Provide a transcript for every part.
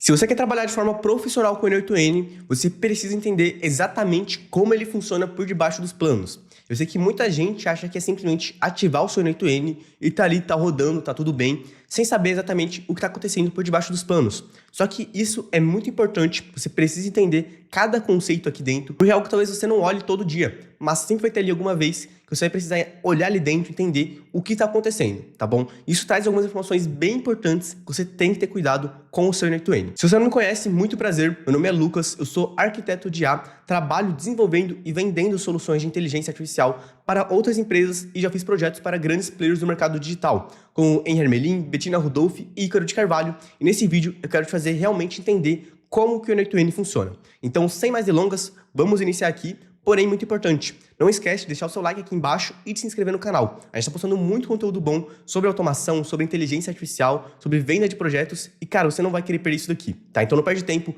Se você quer trabalhar de forma profissional com o N8N, você precisa entender exatamente como ele funciona por debaixo dos planos. Eu sei que muita gente acha que é simplesmente ativar o seu N8N e tá ali, tá rodando, tá tudo bem, sem saber exatamente o que está acontecendo por debaixo dos panos. Só que isso é muito importante, você precisa entender cada conceito aqui dentro, porque é algo que talvez você não olhe todo dia, mas sempre vai ter ali alguma vez que você vai precisar olhar ali dentro e entender o que está acontecendo, tá bom? Isso traz algumas informações bem importantes que você tem que ter cuidado com o seu N8N. Se você não me conhece, muito prazer, meu nome é Lucas, eu sou arquiteto de IA, trabalho desenvolvendo e vendendo soluções de inteligência artificial para outras empresas e já fiz projetos para grandes players do mercado digital, como Henri Hermelin, Bettina Rudolph e Ícaro de Carvalho. E nesse vídeo eu quero te fazer realmente entender como que o N8N funciona. Então, sem mais delongas, vamos iniciar aqui. Porém, muito importante, não esquece de deixar o seu like aqui embaixo e de se inscrever no canal. A gente está postando muito conteúdo bom sobre automação, sobre inteligência artificial, sobre venda de projetos e, cara, você não vai querer perder isso daqui, tá? Então não perde tempo,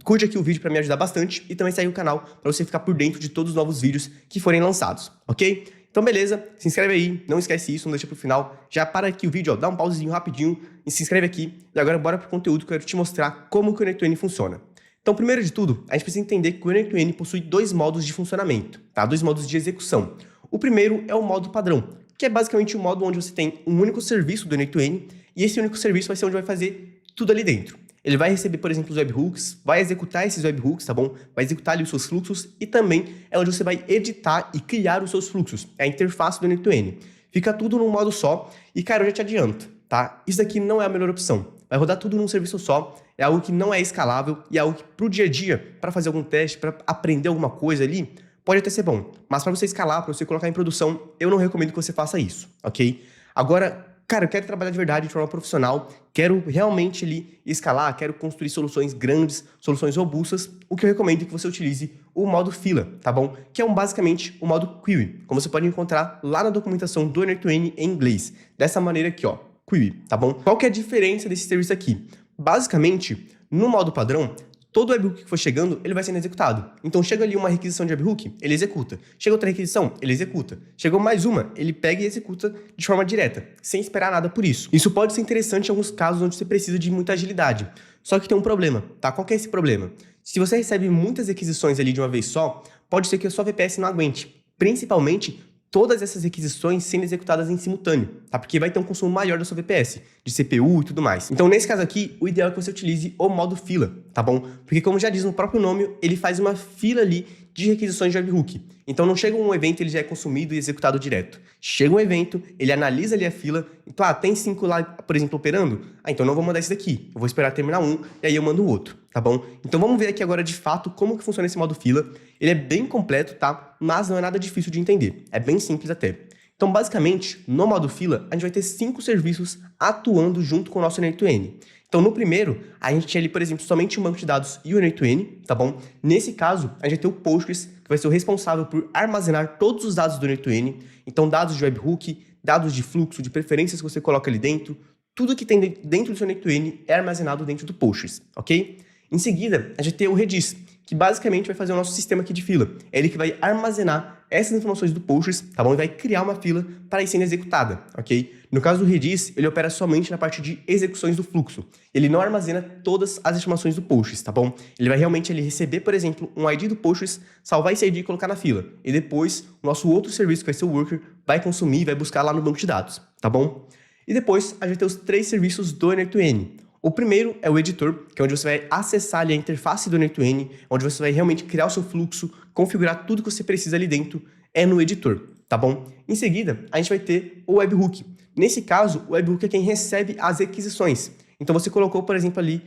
curte aqui o vídeo para me ajudar bastante e também segue o canal para você ficar por dentro de todos os novos vídeos que forem lançados, ok? Então beleza, se inscreve aí, não esquece isso, não deixa pro final, já para aqui o vídeo, ó, dá um pausezinho rapidinho e se inscreve aqui. E agora bora pro conteúdo que eu quero te mostrar como que o N8N funciona. Então, primeiro de tudo, a gente precisa entender que o N8N possui dois modos de funcionamento, tá? Dois modos de execução. O primeiro é o modo padrão, que é basicamente o modo onde você tem um único serviço do N8N e esse único serviço vai ser onde vai fazer tudo ali dentro. Ele vai receber, por exemplo, os webhooks, vai executar esses webhooks, tá bom? Vai executar ali os seus fluxos e também é onde você vai editar e criar os seus fluxos. É a interface do N8N. Fica tudo num modo só e, cara, eu já te adianto, tá? Isso daqui não é a melhor opção. Vai rodar tudo num serviço só, é algo que não é escalável e é algo que pro dia a dia, para fazer algum teste, para aprender alguma coisa ali, pode até ser bom. Mas para você escalar, para você colocar em produção, eu não recomendo que você faça isso, ok? Agora, cara, eu quero trabalhar de verdade, de forma profissional, quero realmente ali escalar, quero construir soluções grandes, soluções robustas, o que eu recomendo é que você utilize o modo fila, tá bom? Que é basicamente o modo query, como você pode encontrar lá na documentação do N8N em inglês. Dessa maneira aqui, ó, query, tá bom? Qual que é a diferença desse serviço aqui? Basicamente, no modo padrão, todo webhook que for chegando, ele vai sendo executado. Então, chega ali uma requisição de webhook, ele executa. Chega outra requisição, ele executa. Chegou mais uma, ele pega e executa de forma direta, sem esperar nada por isso. Isso pode ser interessante em alguns casos onde você precisa de muita agilidade. Só que tem um problema, tá? Qual que é esse problema? Se você recebe muitas requisições ali de uma vez só, pode ser que a sua VPS não aguente. Principalmente todas essas requisições sendo executadas em simultâneo, tá? Porque vai ter um consumo maior da sua VPS, de CPU e tudo mais. Então, nesse caso aqui, o ideal é que você utilize o modo fila, tá bom? Porque, como já diz no próprio nome, ele faz uma fila ali de requisições de webhook. Então, não chega um evento e ele já é consumido e executado direto. Chega um evento, ele analisa ali a fila, então, tem 5 lá, por exemplo, operando? Então não vou mandar esse daqui, eu vou esperar terminar um e aí eu mando o outro, tá bom? Então vamos ver aqui agora de fato como que funciona esse modo fila. Ele é bem completo, tá? Mas não é nada difícil de entender, é bem simples até. Então, basicamente, no modo fila, a gente vai ter 5 serviços atuando junto com o nosso N8N. Então, no primeiro, a gente tinha ali, por exemplo, somente um banco de dados e o N8N, tá bom? Nesse caso, a gente vai ter o Postgres, que vai ser o responsável por armazenar todos os dados do N8N. Então, dados de webhook, dados de fluxo, de preferências que você coloca ali dentro, tudo que tem dentro do seu N8N é armazenado dentro do Postgres, ok? Em seguida, a gente tem o Redis, que basicamente vai fazer o nosso sistema aqui de fila. É ele que vai armazenar essas informações do Postgres, tá bom? E vai criar uma fila para ir sendo executada, ok? No caso do Redis, ele opera somente na parte de execuções do fluxo. Ele não armazena todas as informações do Postgres, tá bom? Ele vai realmente receber, por exemplo, um ID do Postgres, salvar esse ID e colocar na fila. E depois, o nosso outro serviço, que vai ser o Worker, vai consumir e vai buscar lá no banco de dados, tá bom? E depois, a gente vai ter os 3 serviços do N8N. O primeiro é o editor, que é onde você vai acessar ali a interface do N8N, onde você vai realmente criar o seu fluxo, configurar tudo que você precisa ali dentro, é no editor, tá bom? Em seguida, a gente vai ter o webhook. Nesse caso, o webhook é quem recebe as requisições. Então você colocou, por exemplo, ali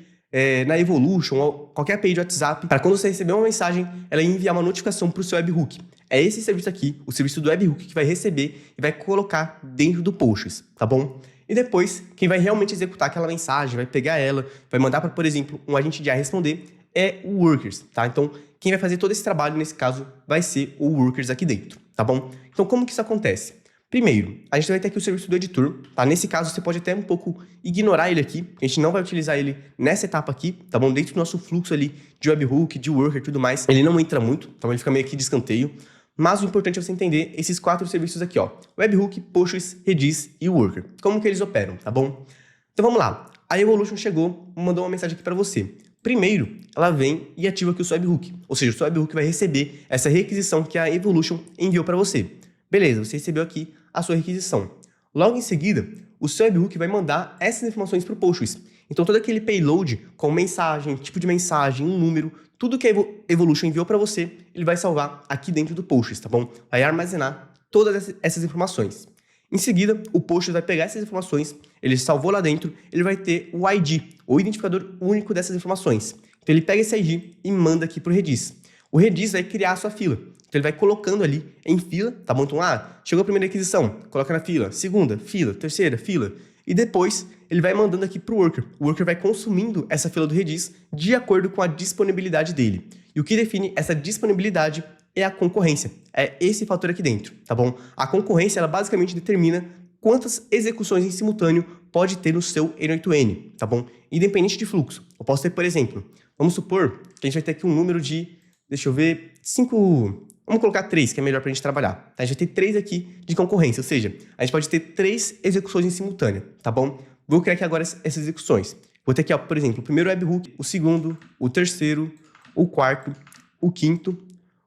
na Evolution ou qualquer API de WhatsApp, para quando você receber uma mensagem, ela enviar uma notificação para o seu webhook. É esse serviço aqui, o serviço do webhook, que vai receber e vai colocar dentro do Postgres, tá bom? E depois, quem vai realmente executar aquela mensagem, vai pegar ela, vai mandar para, por exemplo, um agente de IA responder, é o Workers, tá? Então, quem vai fazer todo esse trabalho, nesse caso, vai ser o Workers aqui dentro, tá bom? Então, como que isso acontece? Primeiro, a gente vai ter aqui o serviço do editor, tá? Nesse caso, você pode até um pouco ignorar ele aqui, a gente não vai utilizar ele nessa etapa aqui, tá bom? Dentro do nosso fluxo ali de webhook, de worker e tudo mais, ele não entra muito, então ele fica meio aqui de escanteio. Mas o importante é você entender esses 4 serviços aqui, ó. Webhook, Postgres, Redis e Worker. Como que eles operam, tá bom? Então vamos lá. A Evolution chegou, mandou uma mensagem aqui para você. Primeiro, ela vem e ativa aqui o seu webhook. Ou seja, o seu webhook vai receber essa requisição que a Evolution enviou para você. Beleza, você recebeu aqui a sua requisição. Logo em seguida, o seu webhook vai mandar essas informações para o Postgres. Então, todo aquele payload com mensagem, tipo de mensagem, um número, tudo que a Evolution enviou para você, ele vai salvar aqui dentro do Postgres, tá bom? Vai armazenar todas essas informações. Em seguida, o Postgres vai pegar essas informações, ele salvou lá dentro, ele vai ter o ID, o identificador único dessas informações. Então, ele pega esse ID e manda aqui para o Redis. O Redis vai criar a sua fila. Então, ele vai colocando ali em fila, tá bom? Então, chegou a primeira requisição, coloca na fila. Segunda, fila. Terceira, fila. E depois, ele vai mandando aqui para o worker. O worker vai consumindo essa fila do Redis de acordo com a disponibilidade dele. E o que define essa disponibilidade é a concorrência. É esse fator aqui dentro, tá bom? A concorrência, ela basicamente determina quantas execuções em simultâneo pode ter no seu N8N, tá bom? Independente de fluxo. Eu posso ter, por exemplo, vamos supor que a gente vai ter aqui um número de, deixa eu ver, 5... Vamos colocar 3, que é melhor para a gente trabalhar. A gente vai ter 3 aqui de concorrência, ou seja, a gente pode ter 3 execuções em simultâneo, tá bom? Vou criar aqui agora essas execuções. Vou ter aqui, ó, por exemplo, o primeiro webhook, o segundo, o terceiro, o quarto, o quinto,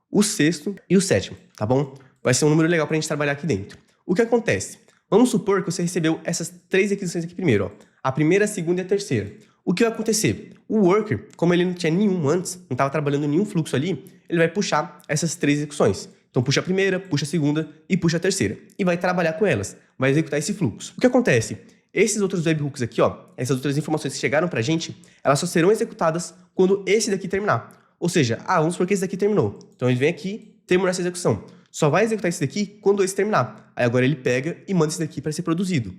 o sexto e o sétimo, tá bom? Vai ser um número legal para a gente trabalhar aqui dentro. O que acontece? Vamos supor que você recebeu essas 3 requisições aqui primeiro, ó. A primeira, a segunda e a terceira. O que vai acontecer? O worker, como ele não tinha nenhum antes, não estava trabalhando nenhum fluxo ali, ele vai puxar essas 3 execuções. Então, puxa a primeira, puxa a segunda e puxa a terceira. E vai trabalhar com elas, vai executar esse fluxo. O que acontece? Esses outros webhooks aqui, ó, essas outras informações que chegaram pra gente, elas só serão executadas quando esse daqui terminar. Ou seja, vamos supor que esse daqui terminou. Então, ele vem aqui, terminou essa execução. Só vai executar esse daqui quando esse terminar. Aí agora ele pega e manda esse daqui para ser produzido.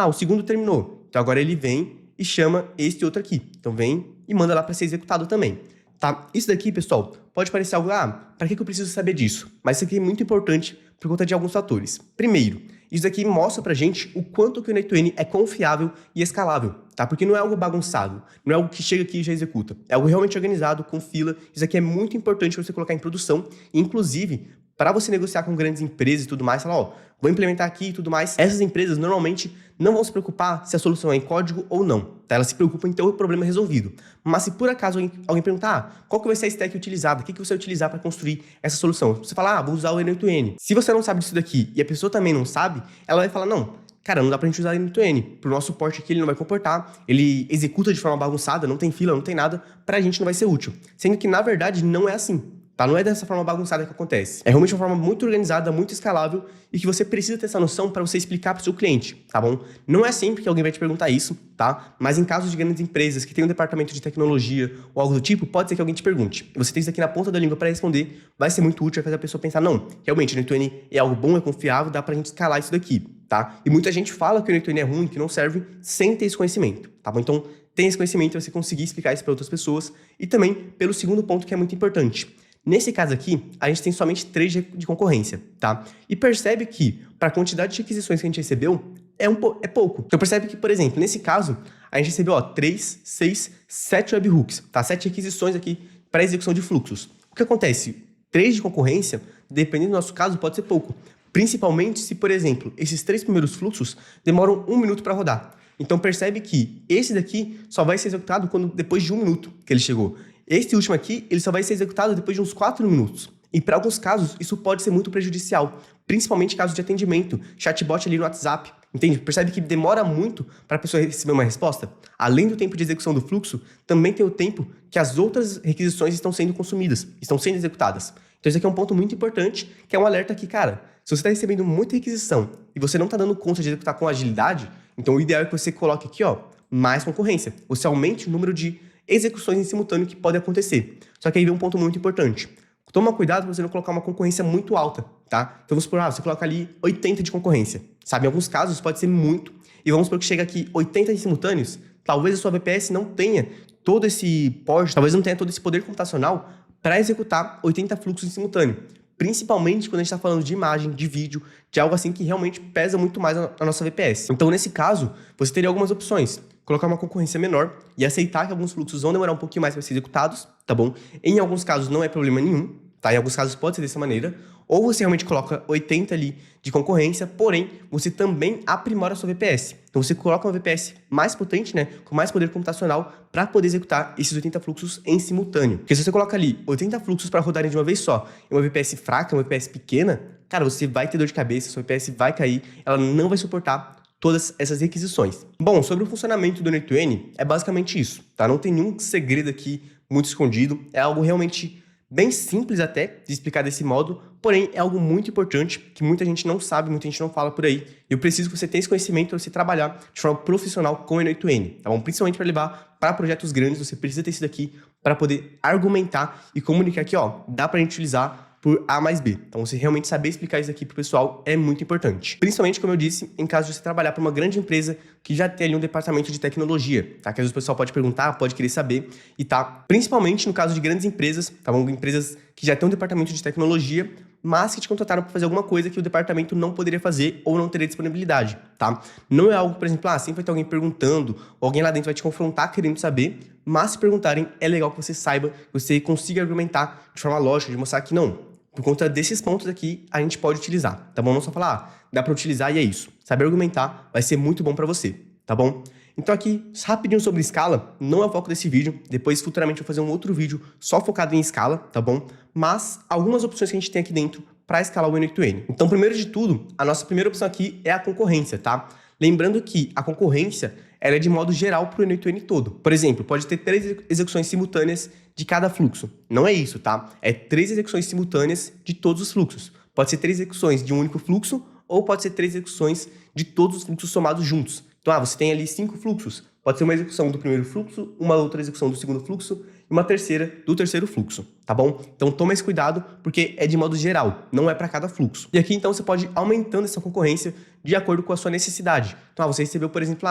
O segundo terminou. Então agora ele vem e chama este outro aqui. Então vem e manda lá para ser executado também. Tá? Isso daqui, pessoal, pode parecer algo, para que eu preciso saber disso? Mas isso aqui é muito importante por conta de alguns fatores. Primeiro, isso daqui mostra pra gente o quanto que o N8N é confiável e escalável, tá? Porque não é algo bagunçado, não é algo que chega aqui e já executa. É algo realmente organizado, com fila. Isso aqui é muito importante para você colocar em produção, inclusive para você negociar com grandes empresas e tudo mais, falar, vou implementar aqui e tudo mais. Essas empresas normalmente não vão se preocupar se a solução é em código ou não, tá? Elas se preocupam em ter o problema resolvido. Mas se por acaso alguém perguntar, qual que vai ser a stack utilizada, o que você vai utilizar para construir essa solução? Você fala, vou usar o N8N. Se você não sabe disso daqui e a pessoa também não sabe, ela vai falar, não, cara, não dá pra gente usar o N8N. Pro nosso suporte aqui ele não vai comportar, ele executa de forma bagunçada, não tem fila, não tem nada, pra gente não vai ser útil. Sendo que, na verdade, não é assim. Tá? Não é dessa forma bagunçada que acontece. É realmente uma forma muito organizada, muito escalável e que você precisa ter essa noção para você explicar para o seu cliente, tá bom? Não é sempre que alguém vai te perguntar isso, tá? Mas em casos de grandes empresas que tem um departamento de tecnologia ou algo do tipo, pode ser que alguém te pergunte. Você tem isso aqui na ponta da língua para responder, vai ser muito útil, vai fazer a pessoa pensar, não, realmente o N8N é algo bom, é confiável, dá pra gente escalar isso daqui, tá? E muita gente fala que o N8N é ruim, que não serve, sem ter esse conhecimento, tá bom? Então, tem esse conhecimento para você conseguir explicar isso para outras pessoas e também pelo segundo ponto que é muito importante. Nesse caso aqui, a gente tem somente 3 de concorrência, tá? E percebe que, para a quantidade de requisições que a gente recebeu, é pouco. Então percebe que, por exemplo, nesse caso, a gente recebeu 3, 6, 7 webhooks, tá? 7 requisições aqui para execução de fluxos. O que acontece? 3 de concorrência, dependendo do nosso caso, pode ser pouco. Principalmente se, por exemplo, esses 3 primeiros fluxos demoram 1 minuto para rodar. Então percebe que esse daqui só vai ser executado depois de 1 minuto que ele chegou. Este último aqui, ele só vai ser executado depois de uns 4 minutos. E para alguns casos, isso pode ser muito prejudicial, principalmente em casos de atendimento, chatbot ali no WhatsApp, entende? Percebe que demora muito para a pessoa receber uma resposta? Além do tempo de execução do fluxo, também tem o tempo que as outras requisições estão sendo consumidas, estão sendo executadas. Então esse aqui é um ponto muito importante, que é um alerta aqui, cara, se você está recebendo muita requisição e você não está dando conta de executar com agilidade, então o ideal é que você coloque aqui, mais concorrência. Você aumente o número de execuções em simultâneo que podem acontecer. Só que aí vem um ponto muito importante. Toma cuidado para você não colocar uma concorrência muito alta, tá? Então vamos supor, você coloca ali 80 de concorrência. Sabe, em alguns casos pode ser muito. E vamos supor que chega aqui 80 em simultâneos, talvez a sua VPS não tenha todo esse porte, talvez não tenha todo esse poder computacional para executar 80 fluxos em simultâneo. Principalmente quando a gente está falando de imagem, de vídeo, de algo assim que realmente pesa muito mais a nossa VPS. Então, nesse caso, você teria algumas opções. Colocar uma concorrência menor e aceitar que alguns fluxos vão demorar um pouquinho mais para ser executados, tá bom? Em alguns casos não é problema nenhum, tá? Em alguns casos pode ser dessa maneira, ou você realmente coloca 80 ali de concorrência, porém, você também aprimora a sua VPS. Então, você coloca uma VPS mais potente, né, com mais poder computacional, para poder executar esses 80 fluxos em simultâneo. Porque se você coloca ali 80 fluxos para rodarem de uma vez só, em uma VPS fraca, uma VPS pequena, cara, você vai ter dor de cabeça, sua VPS vai cair, ela não vai suportar todas essas requisições. Bom, sobre o funcionamento do N8N, é basicamente isso, tá? Não tem nenhum segredo aqui muito escondido, é algo realmente bem simples até de explicar desse modo, porém é algo muito importante que muita gente não sabe, muita gente não fala por aí. Eu preciso que você tenha esse conhecimento para você trabalhar de forma profissional com o N8N, tá bom? Principalmente para levar para projetos grandes, você precisa ter isso daqui para poder argumentar e comunicar que, ó, dá para a gente utilizar por A mais B. Então, você realmente saber explicar isso aqui pro pessoal é muito importante. Principalmente, como eu disse, em caso de você trabalhar para uma grande empresa que já tem ali um departamento de tecnologia, tá? Que às vezes o pessoal pode perguntar, pode querer saber e tá. Principalmente no caso de grandes empresas, tá bom? Empresas que já têm um departamento de tecnologia, mas que te contrataram para fazer alguma coisa que o departamento não poderia fazer ou não teria disponibilidade, tá? Não é algo, por exemplo, sempre vai ter alguém perguntando, ou alguém lá dentro vai te confrontar querendo saber, mas se perguntarem, é legal que você saiba, que você consiga argumentar de forma lógica, de mostrar que não. Por conta desses pontos aqui, a gente pode utilizar, tá bom? Não só falar, dá para utilizar e é isso. Saber argumentar vai ser muito bom para você, tá bom? Então aqui, rapidinho sobre escala, não é o foco desse vídeo, depois futuramente eu vou fazer um outro vídeo só focado em escala, tá bom? Mas algumas opções que a gente tem aqui dentro para escalar o N8N. Então, primeiro de tudo, a nossa primeira opção aqui é a concorrência, tá? Lembrando que a concorrência ela é de modo geral para o N8N todo. Por exemplo, pode ter 3 execuções simultâneas de cada fluxo. Não é isso, tá? É 3 execuções simultâneas de todos os fluxos. Pode ser 3 execuções de um único fluxo ou pode ser 3 execuções de todos os fluxos somados juntos. Então, você tem ali 5 fluxos. Pode ser uma execução do primeiro fluxo, uma outra execução do segundo fluxo e uma terceira do terceiro fluxo, tá bom? Então, toma esse cuidado porque é de modo geral, não é para cada fluxo. E aqui, então, você pode ir aumentando essa concorrência de acordo com a sua necessidade. Então, você recebeu, por exemplo,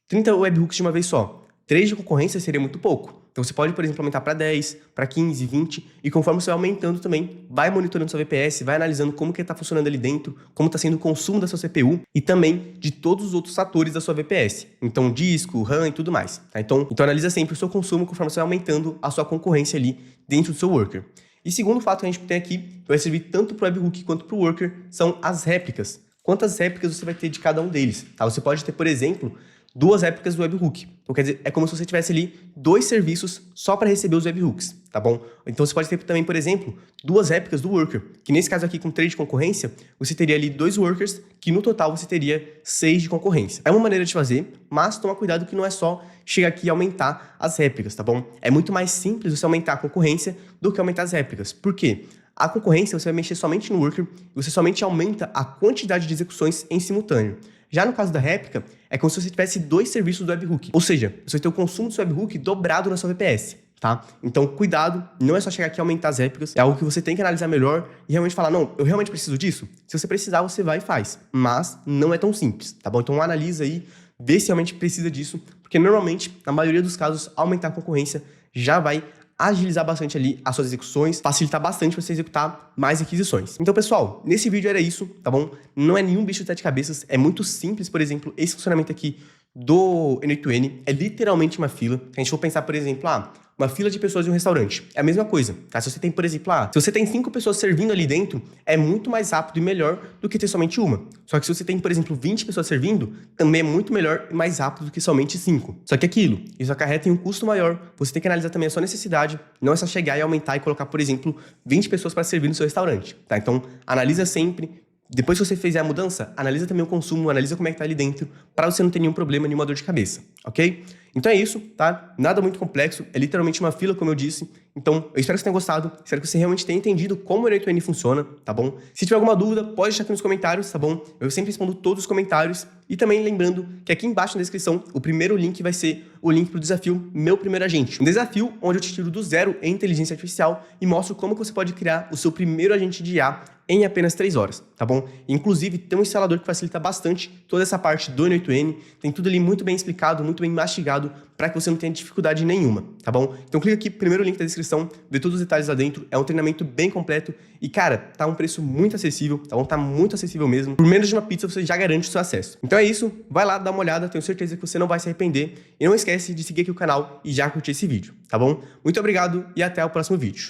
30 webhooks de uma vez só. 3 de concorrência seria muito pouco. Então, você pode, por exemplo, aumentar para 10, para 15, 20, e conforme você vai aumentando também, vai monitorando sua VPS, vai analisando como que está funcionando ali dentro, como está sendo o consumo da sua CPU e também de todos os outros fatores da sua VPS. Então, disco, RAM e tudo mais. Tá? Então, analisa sempre o seu consumo conforme você vai aumentando a sua concorrência ali dentro do seu worker. E segundo fato que a gente tem aqui, que vai servir tanto para o webhook quanto para o worker, são as réplicas. Quantas réplicas você vai ter de cada um deles? Tá? Você pode ter, por exemplo, 2 réplicas do webhook. Então, quer dizer, é como se você tivesse ali 2 serviços só para receber os webhooks, tá bom? Então, você pode ter também, por exemplo, 2 réplicas do worker, que nesse caso aqui, com 3 de concorrência, você teria ali 2 workers, que no total você teria 6 de concorrência. É uma maneira de fazer, mas toma cuidado que não é só chegar aqui e aumentar as réplicas, tá bom? É muito mais simples você aumentar a concorrência do que aumentar as réplicas. Por quê? A concorrência, você vai mexer somente no worker e você somente aumenta a quantidade de execuções em simultâneo. Já no caso da réplica, é como se você tivesse 2 serviços do webhook. Ou seja, você vai ter o consumo do seu webhook dobrado na sua VPS, tá? Então, cuidado, não é só chegar aqui e aumentar as réplicas. É algo que você tem que analisar melhor e realmente falar, não, eu realmente preciso disso? Se você precisar, você vai e faz. Mas não é tão simples, tá bom? Então, analisa aí, vê se realmente precisa disso, porque normalmente, na maioria dos casos, aumentar a concorrência já vai agilizar bastante ali as suas execuções, facilitar bastante você executar mais requisições. Então, pessoal, nesse vídeo era isso, tá bom? Não é nenhum bicho de 7 cabeças, é muito simples, por exemplo, esse funcionamento aqui do N8N é literalmente uma fila. Se a gente for pensar, por exemplo, uma fila de pessoas em um restaurante. É a mesma coisa, tá? Se você tem, por exemplo, se você tem 5 pessoas servindo ali dentro, é muito mais rápido e melhor do que ter somente uma. Só que se você tem, por exemplo, 20 pessoas servindo, também é muito melhor e mais rápido do que somente 5. Só que isso acarreta em um custo maior. Você tem que analisar também a sua necessidade. Não é só chegar e aumentar e colocar, por exemplo, 20 pessoas para servir no seu restaurante, tá? Então, analisa sempre. Depois que você fizer a mudança, analisa também o consumo, analisa como é que tá ali dentro, para você não ter nenhum problema, nenhuma dor de cabeça, ok? Então é isso, tá? Nada muito complexo, é literalmente uma fila, como eu disse. Então, eu espero que você tenha gostado, espero que você realmente tenha entendido como o N8N funciona, tá bom? Se tiver alguma dúvida, pode deixar aqui nos comentários, tá bom? Eu sempre respondo todos os comentários. E também lembrando que aqui embaixo na descrição, o primeiro link vai ser o link para o desafio Meu Primeiro Agente. Um desafio onde eu te tiro do zero em inteligência artificial e mostro como você pode criar o seu primeiro agente de IA em apenas 3 horas, tá bom? Inclusive, tem um instalador que facilita bastante toda essa parte do N8N, tem tudo ali muito bem explicado, muito bem mastigado, para que você não tenha dificuldade nenhuma, tá bom? Então clica aqui, primeiro link da descrição, vê todos os detalhes lá dentro, é um treinamento bem completo e, cara, tá um preço muito acessível, tá bom? Tá muito acessível mesmo. Por menos de uma pizza você já garante o seu acesso. Então é isso, vai lá, dá uma olhada, tenho certeza que você não vai se arrepender. E não esquece de seguir aqui o canal e já curtir esse vídeo, tá bom? Muito obrigado e até o próximo vídeo.